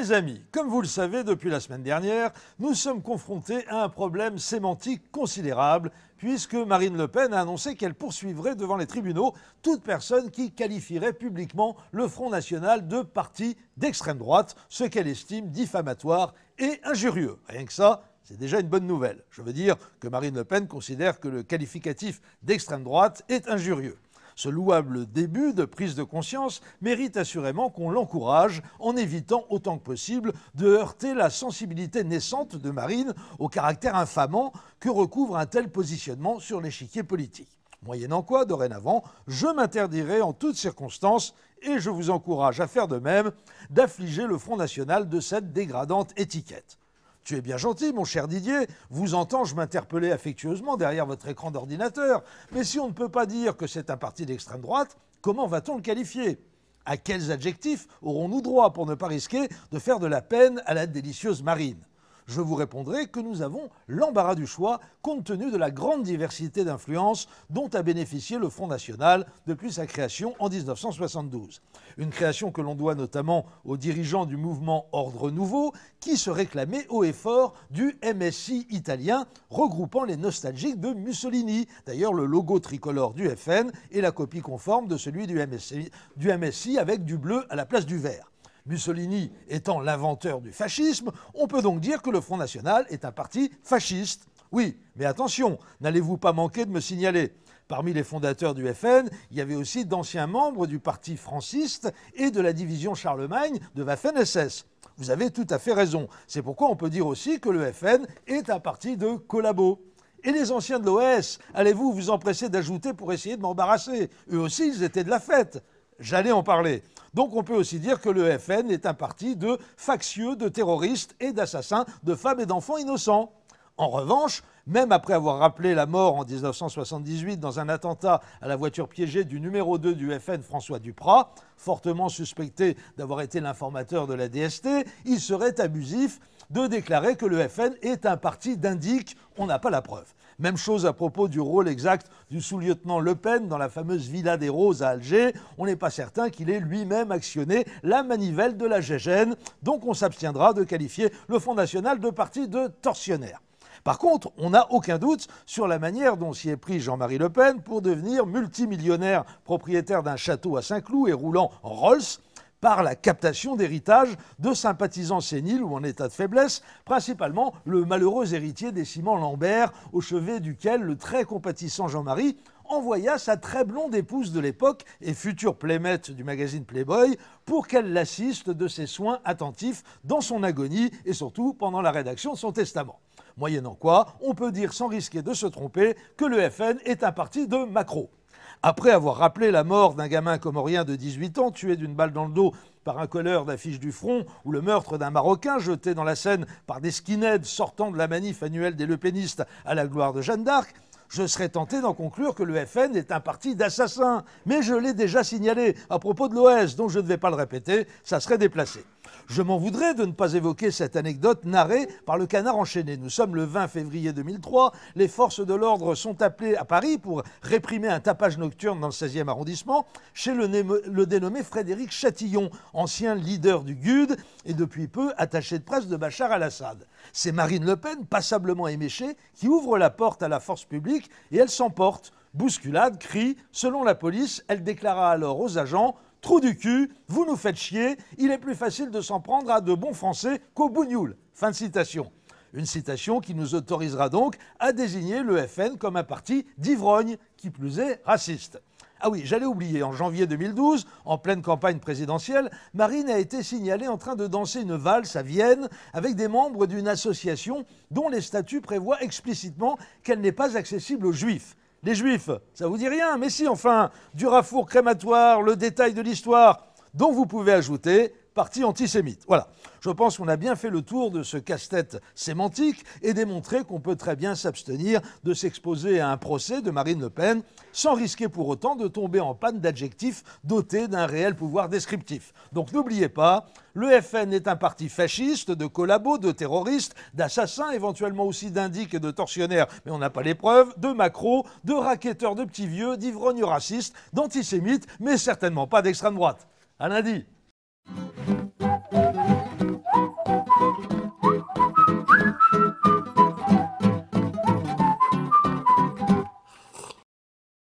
Mes amis, comme vous le savez depuis la semaine dernière, nous sommes confrontés à un problème sémantique considérable puisque Marine Le Pen a annoncé qu'elle poursuivrait devant les tribunaux toute personne qui qualifierait publiquement le Front National de parti d'extrême droite, ce qu'elle estime diffamatoire et injurieux. Rien que ça, c'est déjà une bonne nouvelle. Je veux dire que Marine Le Pen considère que le qualificatif d'extrême droite est injurieux. Ce louable début de prise de conscience mérite assurément qu'on l'encourage en évitant autant que possible de heurter la sensibilité naissante de Marine au caractère infamant que recouvre un tel positionnement sur l'échiquier politique. Moyennant quoi, dorénavant, je m'interdirai en toutes circonstances, et je vous encourage à faire de même, d'affliger le Front National de cette dégradante étiquette. Tu es bien gentil, mon cher Didier, vous entends-je m'interpeller affectueusement derrière votre écran d'ordinateur, mais si on ne peut pas dire que c'est un parti d'extrême droite, comment va-t-on le qualifier ? À quels adjectifs aurons-nous droit pour ne pas risquer de faire de la peine à la délicieuse Marine ? Je vous répondrai que nous avons l'embarras du choix compte tenu de la grande diversité d'influences dont a bénéficié le Front National depuis sa création en 1972. Une création que l'on doit notamment aux dirigeants du mouvement Ordre Nouveau qui se réclamaient haut et fort du MSI italien regroupant les nostalgiques de Mussolini. D'ailleurs, le logo tricolore du FN est la copie conforme de celui du MSI avec du bleu à la place du vert. Mussolini étant l'inventeur du fascisme, on peut donc dire que le Front National est un parti fasciste. Oui, mais attention, n'allez-vous pas manquer de me signaler. Parmi les fondateurs du FN, il y avait aussi d'anciens membres du parti franciste et de la division Charlemagne de Waffen-SS. Vous avez tout à fait raison. C'est pourquoi on peut dire aussi que le FN est un parti de collabos. Et les anciens de l'OS, allez-vous vous empresser d'ajouter pour essayer de m'embarrasser? Eux aussi, ils étaient de la fête. J'allais en parler. Donc on peut aussi dire que le FN est un parti de factieux, de terroristes et d'assassins de femmes et d'enfants innocents. En revanche, même après avoir rappelé la mort en 1978 dans un attentat à la voiture piégée du numéro 2 du FN, François Duprat, fortement suspecté d'avoir été l'informateur de la DST, il serait abusif de déclarer que le FN est un parti d'indique, on n'a pas la preuve. Même chose à propos du rôle exact du sous-lieutenant Le Pen dans la fameuse Villa des Roses à Alger. On n'est pas certain qu'il ait lui-même actionné la manivelle de la GEGEN, donc on s'abstiendra de qualifier le Front National de parti de tortionnaire. Par contre, on n'a aucun doute sur la manière dont s'y est pris Jean-Marie Le Pen pour devenir multimillionnaire, propriétaire d'un château à Saint-Cloud et roulant en Rolls, par la captation d'héritage de sympathisants séniles ou en état de faiblesse, principalement le malheureux héritier des ciments Lambert, au chevet duquel le très compatissant Jean-Marie envoya sa très blonde épouse de l'époque et future playmate du magazine Playboy pour qu'elle l'assiste de ses soins attentifs dans son agonie et surtout pendant la rédaction de son testament. Moyennant quoi, on peut dire sans risquer de se tromper que le FN est un parti de macro. Après avoir rappelé la mort d'un gamin comorien de 18 ans tué d'une balle dans le dos par un colleur d'affiches du front ou le meurtre d'un Marocain jeté dans la Seine par des skinheads sortant de la manif annuelle des lepénistes à la gloire de Jeanne d'Arc, je serais tenté d'en conclure que le FN est un parti d'assassins. Mais je l'ai déjà signalé à propos de l'OS, donc je ne vais pas le répéter, ça serait déplacé. Je m'en voudrais de ne pas évoquer cette anecdote narrée par le Canard enchaîné. Nous sommes le 20 février 2003, les forces de l'ordre sont appelées à Paris pour réprimer un tapage nocturne dans le 16e arrondissement chez le dénommé Frédéric Chatillon, ancien leader du GUD et depuis peu attaché de presse de Bachar al-Assad. C'est Marine Le Pen, passablement éméchée, qui ouvre la porte à la force publique et elle s'emporte. Bousculade, cri, selon la police, elle déclara alors aux agents « Trou du cul, vous nous faites chier, il est plus facile de s'en prendre à de bons Français qu'aux bougnoules. » Fin de citation. Une citation qui nous autorisera donc à désigner le FN comme un parti d'ivrogne, qui plus est raciste. Ah oui, j'allais oublier, en janvier 2012, en pleine campagne présidentielle, Marine a été signalée en train de danser une valse à Vienne avec des membres d'une association dont les statuts prévoient explicitement qu'elle n'est pas accessible aux juifs. Les juifs, ça vous dit rien? Mais si, enfin, du rafour crématoire, le détail de l'histoire, dont vous pouvez ajouter parti antisémite. Voilà. Je pense qu'on a bien fait le tour de ce casse-tête sémantique et démontré qu'on peut très bien s'abstenir de s'exposer à un procès de Marine Le Pen sans risquer pour autant de tomber en panne d'adjectifs dotés d'un réel pouvoir descriptif. Donc n'oubliez pas, le FN est un parti fasciste, de collabos, de terroristes, d'assassins, éventuellement aussi d'indiques et de tortionnaires, mais on n'a pas les preuves, de macros, de racketteurs de petits vieux, d'ivrognes racistes, d'antisémites, mais certainement pas d'extrême droite. À lundi.